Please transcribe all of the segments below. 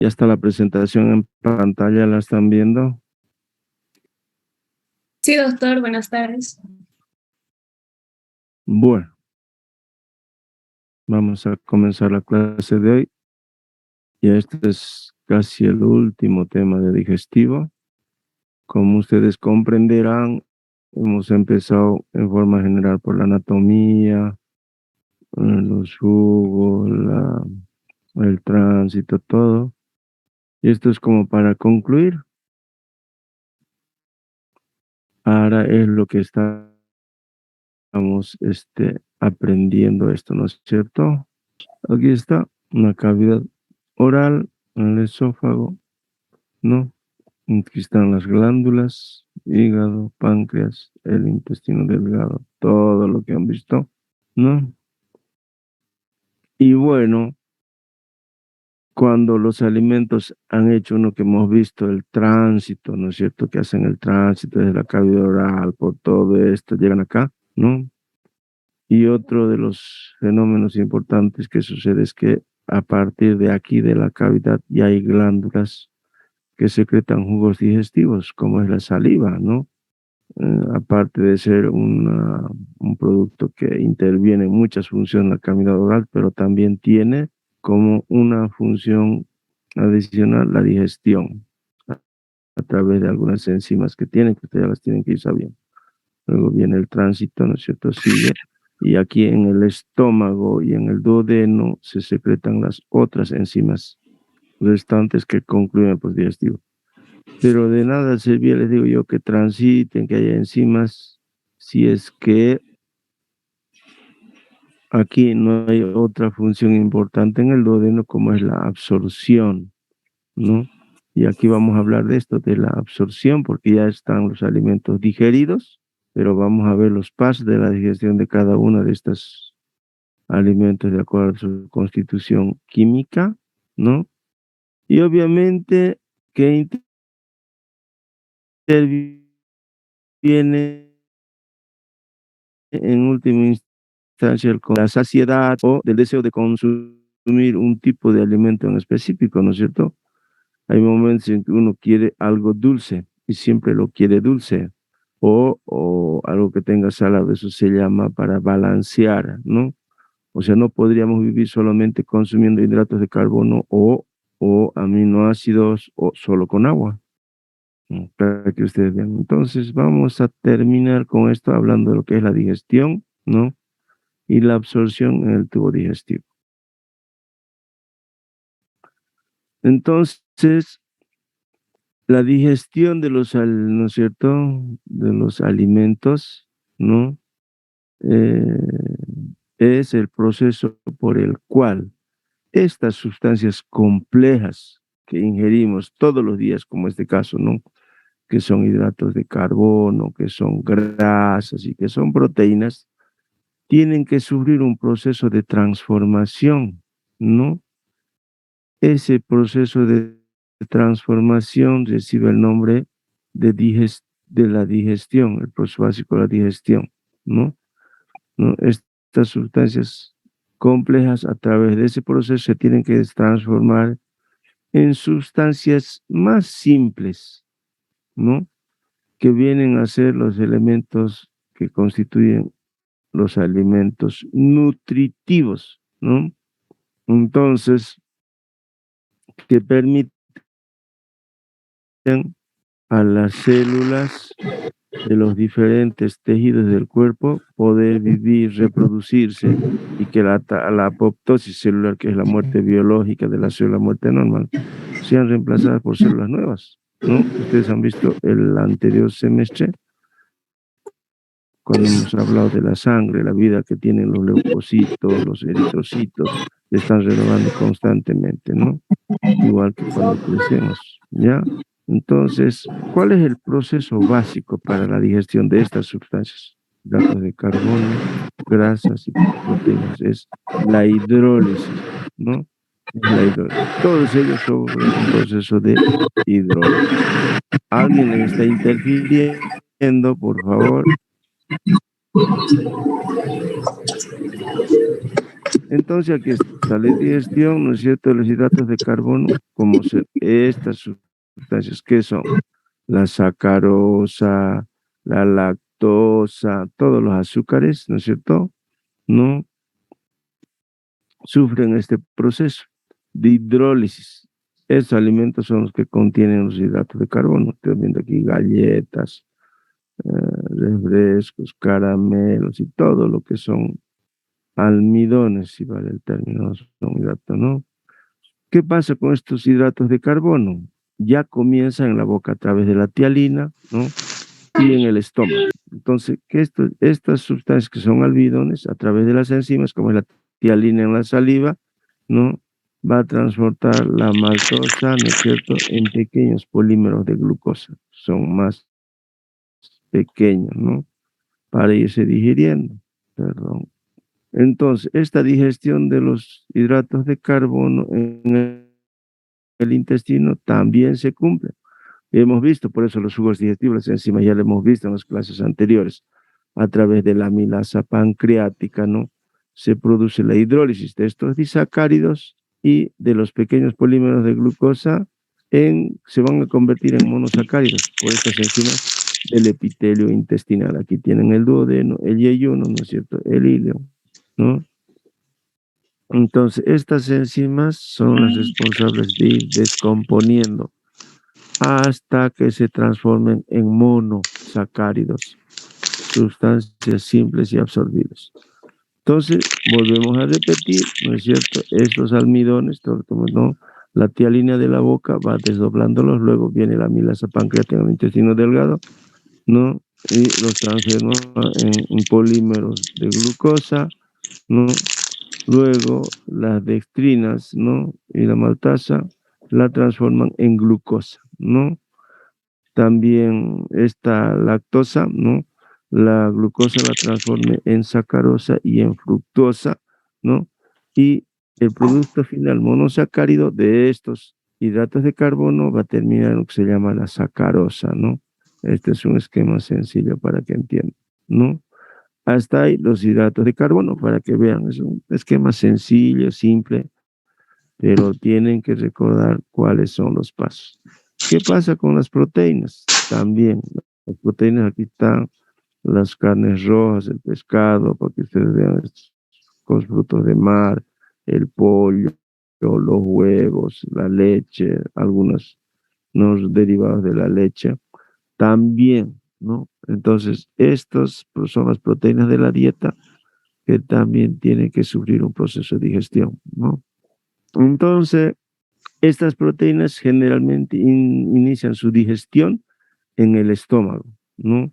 Ya está la presentación en pantalla, ¿la están viendo? Sí, doctor, buenas tardes. Bueno, vamos a comenzar la clase de hoy. Y este es casi el último tema de digestivo. Como ustedes comprenderán, hemos empezado en forma general por la anatomía, los jugos, el tránsito, todo. Y esto es como para concluir. Ahora es lo que estamos aprendiendo esto, ¿no es cierto? Aquí está una cavidad oral, en el esófago, ¿no? Aquí están las glándulas, hígado, páncreas, el intestino delgado, todo lo que han visto, ¿no? Y bueno, cuando los alimentos han hecho uno que hemos visto, el tránsito, ¿no es cierto? Que hacen el tránsito desde la cavidad oral, por todo esto, llegan acá, ¿no? Y otro de los fenómenos importantes que sucede es que a partir de aquí, de la cavidad, ya hay glándulas que secretan jugos digestivos, como es la saliva, ¿no? Aparte de ser un producto que interviene en muchas funciones en la cavidad oral, pero también tiene como una función adicional la digestión, a través de algunas enzimas que tienen, que ustedes ya las tienen que ir sabiendo. Luego viene el tránsito, ¿no es cierto? Sigue. Y aquí en el estómago y en el duodeno se secretan las otras enzimas restantes que concluyen el proceso digestivo. Pero de nada serviría, les digo yo, que transiten, que haya enzimas, si es que aquí no hay otra función importante en el duodeno como es la absorción, ¿no? Y aquí vamos a hablar de esto, de la absorción, porque ya están los alimentos digeridos, pero vamos a ver los pasos de la digestión de cada uno de estos alimentos de acuerdo a su constitución química, ¿no? Y obviamente que interviene en última instancia con la saciedad o del deseo de consumir un tipo de alimento en específico, ¿no es cierto? Hay momentos en que uno quiere algo dulce y siempre lo quiere dulce, o algo que tenga salado, eso se llama para balancear, ¿no? O sea, no podríamos vivir solamente consumiendo hidratos de carbono o aminoácidos o solo con agua, ¿no? Para que ustedes vean. Entonces, vamos a terminar con esto hablando de lo que es la digestión, ¿no? Y la absorción en el tubo digestivo. Entonces, la digestión de los, ¿no es cierto?, de los alimentos, ¿no? Eh, es el proceso por el cual estas sustancias complejas que ingerimos todos los días, como este caso, ¿no? Que son hidratos de carbono, que son grasas y que son proteínas, tienen que sufrir un proceso de transformación, ¿no? Ese proceso de transformación recibe el nombre de la digestión, el proceso básico de la digestión, ¿no? ¿No? Estas sustancias complejas a través de ese proceso se tienen que transformar en sustancias más simples, ¿no? Que vienen a ser los elementos que constituyen los alimentos nutritivos, ¿no? Entonces, que permiten a las células de los diferentes tejidos del cuerpo poder vivir, reproducirse y que la apoptosis celular, que es la muerte biológica de la célula muerte normal, sean reemplazadas por células nuevas, ¿no? Ustedes han visto el anterior semestre cuando hemos hablado de la sangre, la vida que tienen los leucocitos, los eritrocitos, se están renovando constantemente, ¿no? Igual que cuando crecemos, ¿ya? Entonces, ¿cuál es el proceso básico para la digestión de estas sustancias? Hidratos de carbono, grasas y proteínas. Es la hidrólisis, ¿no? Es la hidrólisis. Todos ellos sobre un proceso de hidrólisis. ¿Alguien les está interfiriendo, por favor? Entonces aquí está la digestión, ¿no es cierto?, de los hidratos de carbono, como estas sustancias que son la sacarosa, la lactosa, todos los azúcares, ¿no es cierto?, no sufren este proceso de hidrólisis. Estos alimentos son los que contienen los hidratos de carbono. Estoy viendo aquí galletas, refrescos, caramelos y todo lo que son almidones, si vale el término, son hidratos, ¿no? ¿Qué pasa con estos hidratos de carbono? Ya comienzan en la boca a través de la tialina, ¿no? Y en el estómago. Entonces, estas sustancias que son almidones, a través de las enzimas, como es la tialina en la saliva, ¿no? Va a transportar la maltosa, ¿no es cierto?, en pequeños polímeros de glucosa. Son más pequeños, ¿no?, para irse digiriendo. Perdón. Entonces, esta digestión de los hidratos de carbono en el intestino también se cumple. Hemos visto, por eso los jugos digestivos, las enzimas, ya lo hemos visto en las clases anteriores, a través de la amilasa pancreática, ¿no? Se produce la hidrólisis de estos disacáridos y de los pequeños polímeros de glucosa se van a convertir en monosacáridos por estas enzimas del epitelio intestinal. Aquí tienen el duodeno, el yeyuno, ¿no es cierto?, el ilio, ¿no? Entonces, estas enzimas son las responsables de ir descomponiendo hasta que se transformen en monosacáridos, sustancias simples y absorbibles. Entonces, volvemos a repetir, ¿no es cierto? Estos almidones, ¿no? La tialina de la boca va desdoblándolos, luego viene la amilasa pancreática en el intestino delgado, ¿no? Y los transforma en polímeros de glucosa, ¿no? Luego las dextrinas, ¿no?, y la maltasa la transforman en glucosa, ¿no? También esta lactosa, ¿no?, la glucosa la transforma en sacarosa y en fructosa, ¿no? Y el producto final monosacárido de estos hidratos de carbono va a terminar en lo que se llama la sacarosa, ¿no? Este es un esquema sencillo para que entiendan, ¿no? Hasta ahí los hidratos de carbono, para que vean, es un esquema sencillo, simple, pero tienen que recordar cuáles son los pasos. ¿Qué pasa con las proteínas? También, las proteínas, aquí están las carnes rojas, el pescado, para que ustedes vean los frutos de mar, el pollo, los huevos, la leche, algunos derivados de la leche, también, ¿no? Entonces, estos son las proteínas de la dieta que también tienen que sufrir un proceso de digestión, ¿no? Entonces, estas proteínas generalmente inician su digestión en el estómago, ¿no?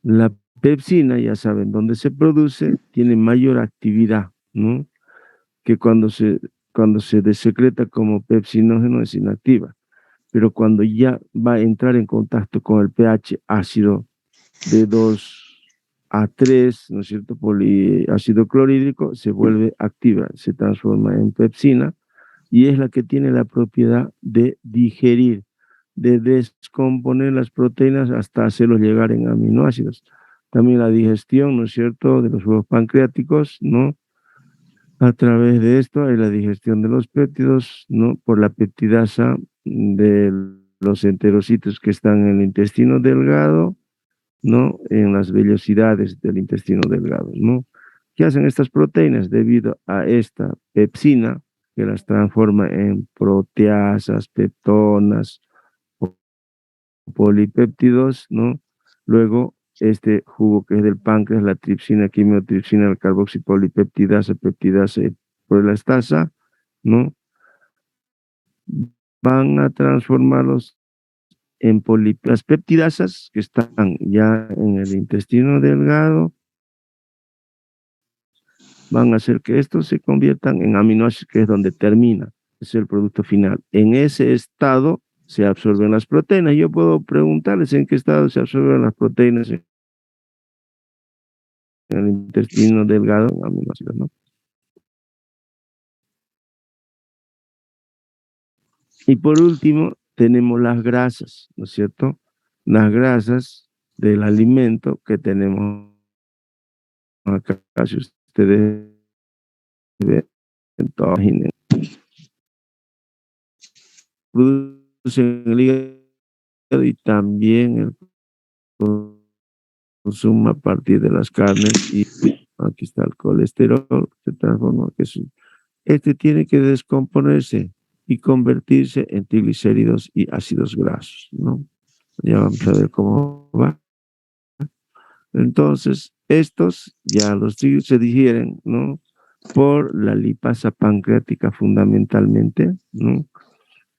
La pepsina, ya saben dónde se produce, tiene mayor actividad, ¿no?, que cuando se desecreta como pepsinógeno es inactiva, pero cuando ya va a entrar en contacto con el pH ácido de 2 a 3, ¿no es cierto?, poliácido clorhídrico, se vuelve activa, se transforma en pepsina y es la que tiene la propiedad de digerir, de descomponer las proteínas hasta hacerlos llegar en aminoácidos. También la digestión, ¿no es cierto?, de los huevos pancreáticos, ¿no? A través de esto hay la digestión de los péptidos, ¿no?, por la peptidasa de los enterocitos que están en el intestino delgado, ¿no?, en las vellosidades del intestino delgado, ¿no? ¿Qué hacen estas proteínas? Debido a esta pepsina, que las transforma en proteasas, peptonas, polipéptidos, ¿no? Luego, este jugo que es del páncreas, la tripsina, quimiotripsina, la carboxipolipeptidasa, peptidasa y proelastasa, ¿no?, van a transformarlos en las peptidasas que están ya en el intestino delgado, van a hacer que estos se conviertan en aminoácidos, que es donde termina, es el producto final. En ese estado se absorben las proteínas. Yo puedo preguntarles en qué estado se absorben las proteínas en el intestino delgado, en aminoácidos, ¿no? Y por último, tenemos las grasas, ¿no es cierto? Las grasas del alimento que tenemos acá, si ustedes ve en toda la página. Producen el hígado y también el consumo a partir de las carnes y aquí está el colesterol, se transforma, este tiene que descomponerse y convertirse en triglicéridos y ácidos grasos, ¿no? Ya vamos a ver cómo va. Entonces, estos ya los triglicéridos se digieren, ¿no? Por la lipasa pancreática fundamentalmente, ¿no?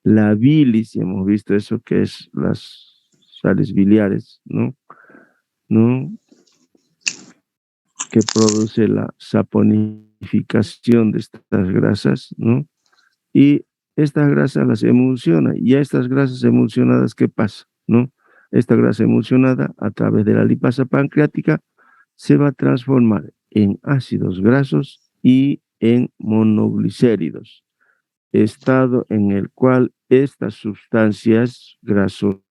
La bilis, ya hemos visto eso que es las sales biliares, ¿no? ¿No? Que produce la saponificación de estas grasas, ¿no? Y estas grasas las emulsiona. Y a estas grasas emulsionadas, ¿qué pasa? ¿No? Esta grasa emulsionada, a través de la lipasa pancreática, se va a transformar en ácidos grasos y en monoglicéridos, estado en el cual estas sustancias grasosas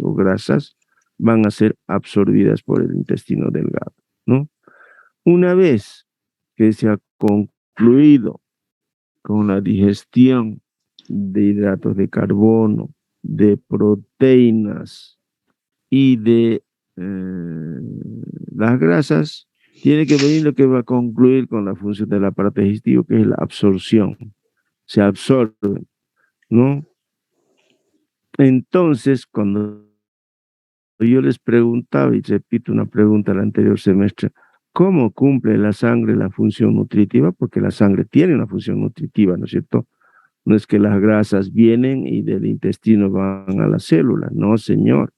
o grasas van a ser absorbidas por el intestino delgado, ¿no? Una vez que se ha concluido con la digestión de hidratos de carbono, de proteínas y de las grasas, tiene que venir lo que va a concluir con la función del aparato digestivo, que es la absorción. Se absorben, ¿no? Entonces, cuando yo les preguntaba, y repito una pregunta del anterior semestre, ¿cómo cumple la sangre la función nutritiva? Porque la sangre tiene una función nutritiva, ¿no es cierto? No es que las grasas vienen y del intestino van a la célula, no, señor.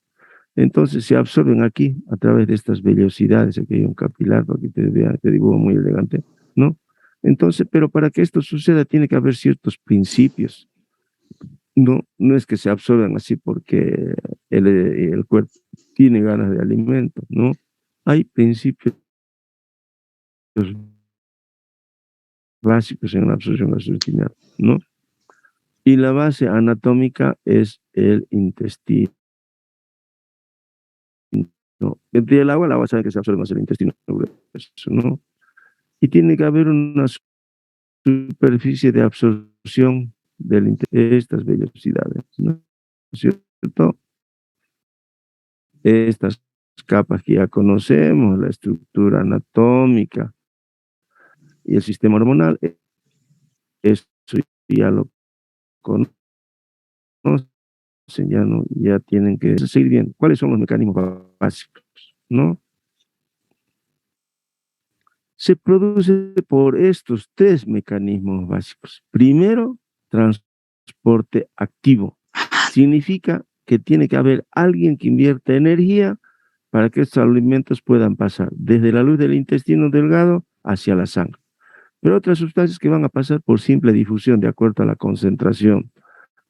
Entonces se absorben aquí a través de estas vellosidades. Aquí hay un capilar para que te vea, te dibujo muy elegante, ¿no? Entonces, pero para que esto suceda tiene que haber ciertos principios. No, no es que se absorban así porque el cuerpo tiene ganas de alimento, ¿no? Hay principios básicos en la absorción gastrointestinal, ¿no? Y la base anatómica es el intestino. ¿No? Entre el agua sabe que se absorbe más el intestino grueso, ¿no? Y tiene que haber una superficie de absorción de estas vellosidades, ¿no? ¿Es cierto? Estas capas que ya conocemos, la estructura anatómica y el sistema hormonal, eso ya lo conocen, ya, no, ya tienen que seguir bien. ¿Cuáles son los mecanismos básicos? ¿No? Se produce por estos tres mecanismos básicos. Primero, transporte activo. Significa que tiene que haber alguien que invierta energía para que estos alimentos puedan pasar desde la luz del intestino delgado hacia la sangre. Pero otras sustancias que van a pasar por simple difusión de acuerdo a la concentración,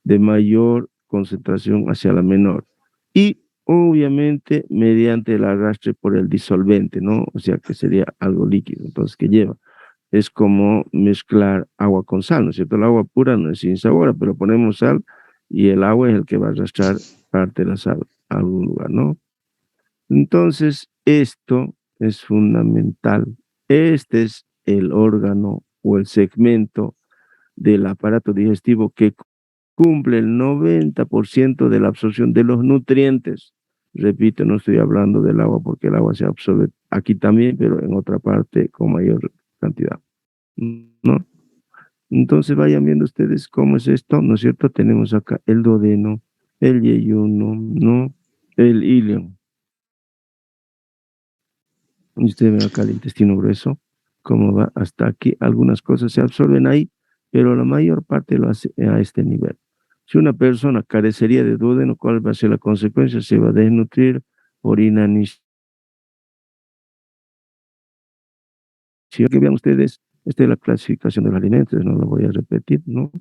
de mayor concentración hacia la menor. Y obviamente mediante el arrastre por el disolvente, ¿no? O sea que sería algo líquido, entonces, ¿qué lleva? Es como mezclar agua con sal, ¿no es cierto? El agua pura no es insabora, pero ponemos sal y el agua es el que va a arrastrar parte de la sal a algún lugar, ¿no? Entonces, esto es fundamental. Este es el órgano o el segmento del aparato digestivo que cumple el 90% de la absorción de los nutrientes. Repito, no estoy hablando del agua porque el agua se absorbe aquí también, pero en otra parte con mayor cantidad, ¿no? Entonces vayan viendo ustedes cómo es esto, ¿no es cierto? Tenemos acá el duodeno, el yeyuno, ¿no? El ilion. Y ustedes ven acá el intestino grueso, cómo va hasta aquí. Algunas cosas se absorben ahí, pero la mayor parte lo hace a este nivel. Si una persona carecería de duodeno, ¿cuál va a ser la consecuencia? Se va a desnutrir por inanición. Si que vean ustedes, esta es la clasificación de los alimentos, no lo voy a repetir, ¿no?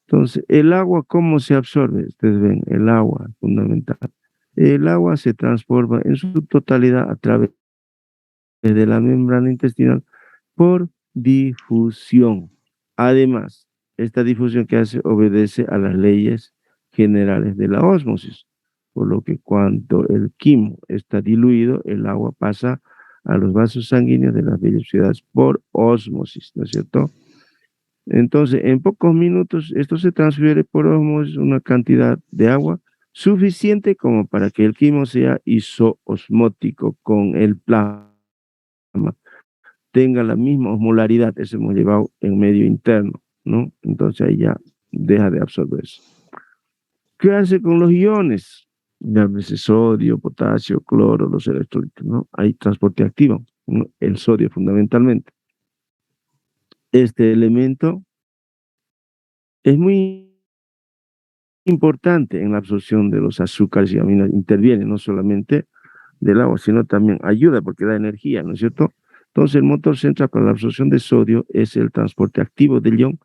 Entonces, el agua, ¿cómo se absorbe? Ustedes ven, el agua, fundamental. El agua se transforma en su totalidad a través de la membrana intestinal por difusión. Además, esta difusión que hace obedece a las leyes generales de la ósmosis, por lo que cuando el quimo está diluido, el agua pasa a los vasos sanguíneos de las vellosidades por ósmosis, ¿no es cierto? Entonces, en pocos minutos, esto se transfiere por ósmosis una cantidad de agua suficiente como para que el quimo sea isoosmótico con el plasma, tenga la misma osmolaridad, eso hemos llevado en medio interno, ¿no? Entonces ahí ya deja de absorberse. ¿Qué hace con los iones? Llámese sodio, potasio, cloro, los electrolitos, ¿no? Hay transporte activo, ¿no? El sodio fundamentalmente. Este elemento es muy importante en la absorción de los azúcares y aminos, interviene no solamente del agua, sino también ayuda porque da energía, ¿no es cierto? Entonces el motor central para la absorción de sodio es el transporte activo del ion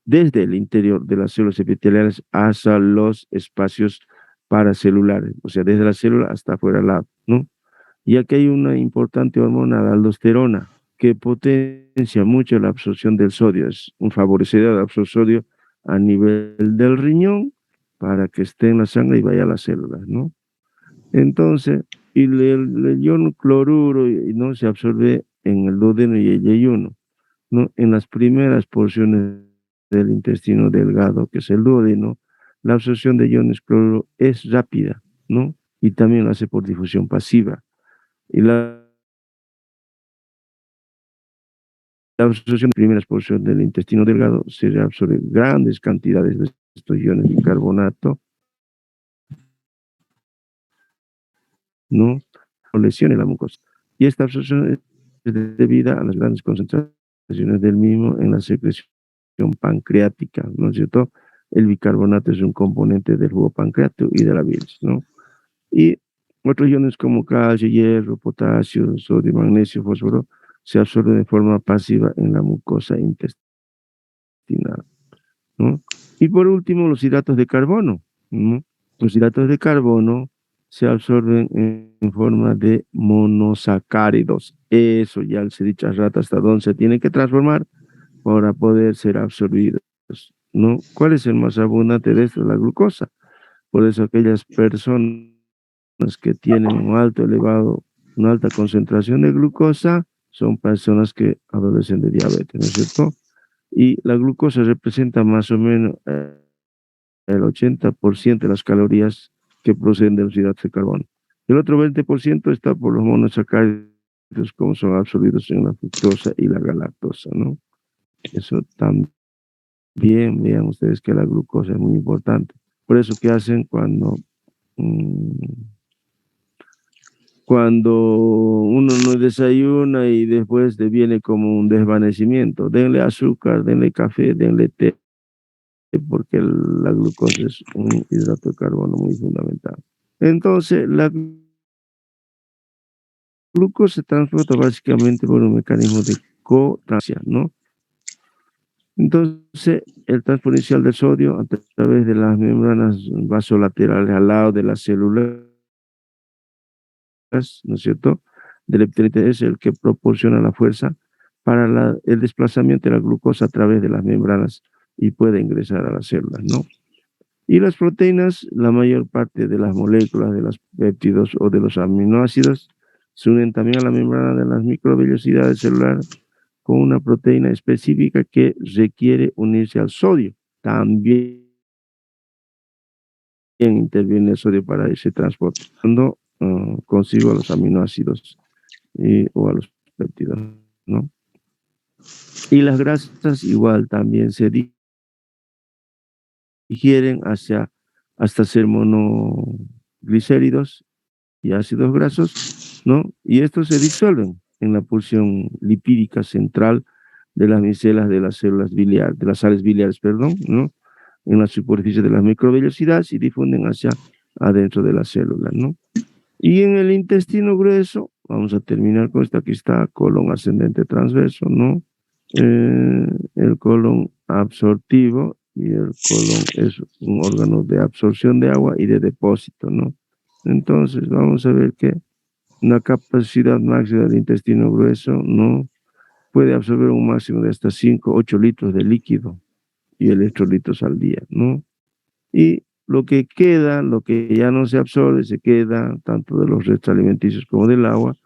desde el interior de las células epiteliales hasta los espacios paracelulares, o sea, desde la célula hasta afuera del lado, ¿no? Y aquí hay una importante hormona, la aldosterona, que potencia mucho la absorción del sodio, es un favorecedor de absorción de sodio a nivel del riñón para que esté en la sangre y vaya a las células, ¿no? Entonces, y el ion cloruro no se absorbe en el duodeno y el yeyuno, ¿no? En las primeras porciones del intestino delgado, que es el duodeno, la absorción de iones cloruro es rápida, ¿no? Y también lo hace por difusión pasiva. Y la absorción de primeras porciones del intestino delgado se reabsorbe grandes cantidades de estos iones de bicarbonato, ¿no? O lesione la mucosa. Y esta absorción es debida a las grandes concentraciones del mismo en la secreción pancreática, ¿no es cierto? El bicarbonato es un componente del jugo pancreático y de la bilis, ¿no? Y otros iones como calcio, hierro, potasio, sodio, magnesio, fósforo se absorben de forma pasiva en la mucosa intestinal, ¿no? Y por último, los hidratos de carbono, ¿no? Los hidratos de carbono se absorben en forma de monosacáridos. Eso ya les he dicho hace rato hasta dónde se tiene que transformar para poder ser absorbidos, ¿no? ¿Cuál es el más abundante de esto? La glucosa. Por eso aquellas personas que tienen una alta concentración de glucosa son personas que adolecen de diabetes, ¿no es cierto? Y la glucosa representa más o menos el 80% de las calorías que proceden de los hidratos de carbono. El otro 20% está por los monosacáridos, como son absorbidos en la fructosa y la galactosa, ¿no? Eso también, vean ustedes que la glucosa es muy importante. Por eso, ¿qué hacen cuando uno no desayuna y después viene como un desvanecimiento? Denle azúcar, denle café, denle té, porque la glucosa es un hidrato de carbono muy fundamental. Entonces, la glucosa se transporta básicamente por un mecanismo de cotransferencia, ¿no? Entonces, el transporte inicial del sodio a través de las membranas vasolaterales al lado de las células, ¿no es cierto? Del epitelio es el que proporciona la fuerza para el desplazamiento de la glucosa a través de las membranas y puede ingresar a las células, ¿no? Y las proteínas, la mayor parte de las moléculas de los péptidos o de los aminoácidos se unen también a la membrana de las microvellosidades celulares con una proteína específica que requiere unirse al sodio. También interviene el sodio para ese transporte, cuando consigo a los aminoácidos o a los péptidos, ¿no? Y las grasas igual también se digieren hasta ser monoglicéridos y ácidos grasos, ¿no? Y estos se disuelven en la porción lipídica central de las micelas de las células biliares, de las sales biliares, perdón, ¿no? En la superficie de las microvellosidades y difunden hacia adentro de la célula, ¿no? Y en el intestino grueso, vamos a terminar con esta, aquí está, colon ascendente transverso, ¿no? El colon absortivo y el colon es un órgano de absorción de agua y de depósito, ¿no? Entonces, vamos a ver que una capacidad máxima del intestino grueso, ¿no? Puede absorber un máximo de hasta 5, 8 litros de líquido y electrolitos al día, ¿no? Y lo que queda, lo que ya no se absorbe, se queda tanto de los restos alimenticios como del agua,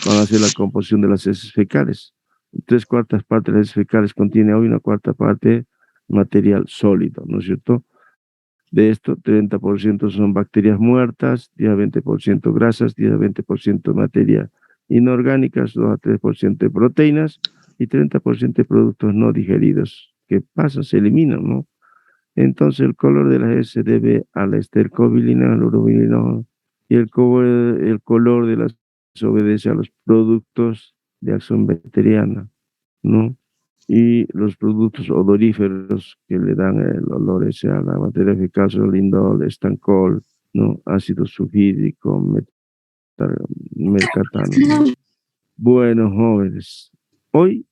van a ser la composición de las heces fecales. 3/4 partes de las heces fecales contiene hoy 1/4 parte material sólido, ¿no es cierto? De esto, 30% son bacterias muertas, 10 a 20% grasas, 10 a 20% materia inorgánicas, 2 a 3% de proteínas y 30% de productos no digeridos. ¿Qué pasa? Se eliminan, ¿no? Entonces el color de las heces se debe a la estercobilina, al urobilino, y el color de las obedece a los productos de acción bacteriana, ¿no? Y los productos odoríferos que le dan el olor ese a la materia fecal son lindol, estancol, ¿no? Ácido sulfídrico, mercatano, ¿no? Bueno, jóvenes, hoy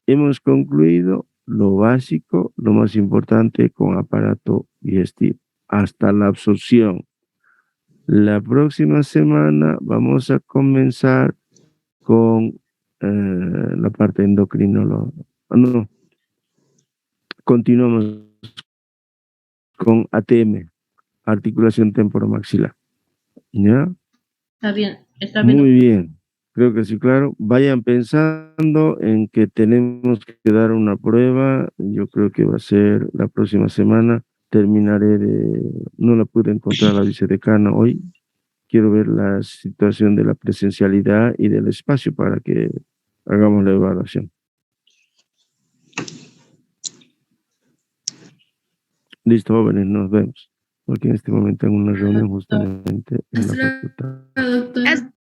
hemos concluido lo básico, lo más importante con aparato digestivo, hasta la absorción. La próxima semana vamos a comenzar con la parte endocrinológica. No, continuamos con ATM, articulación temporomaxilar. ¿Ya? Está bien, Muy doctor. bien. Creo que sí, claro. Vayan pensando en que tenemos que dar una prueba. Yo creo que va a ser la próxima semana. Terminaré de... No la pude encontrar la vicedecana hoy. Quiero ver la situación de la presencialidad y del espacio para que hagamos la evaluación. Listo, jóvenes, nos vemos. Porque en este momento tengo una reunión justamente en la Hasta facultad. luego, doctor.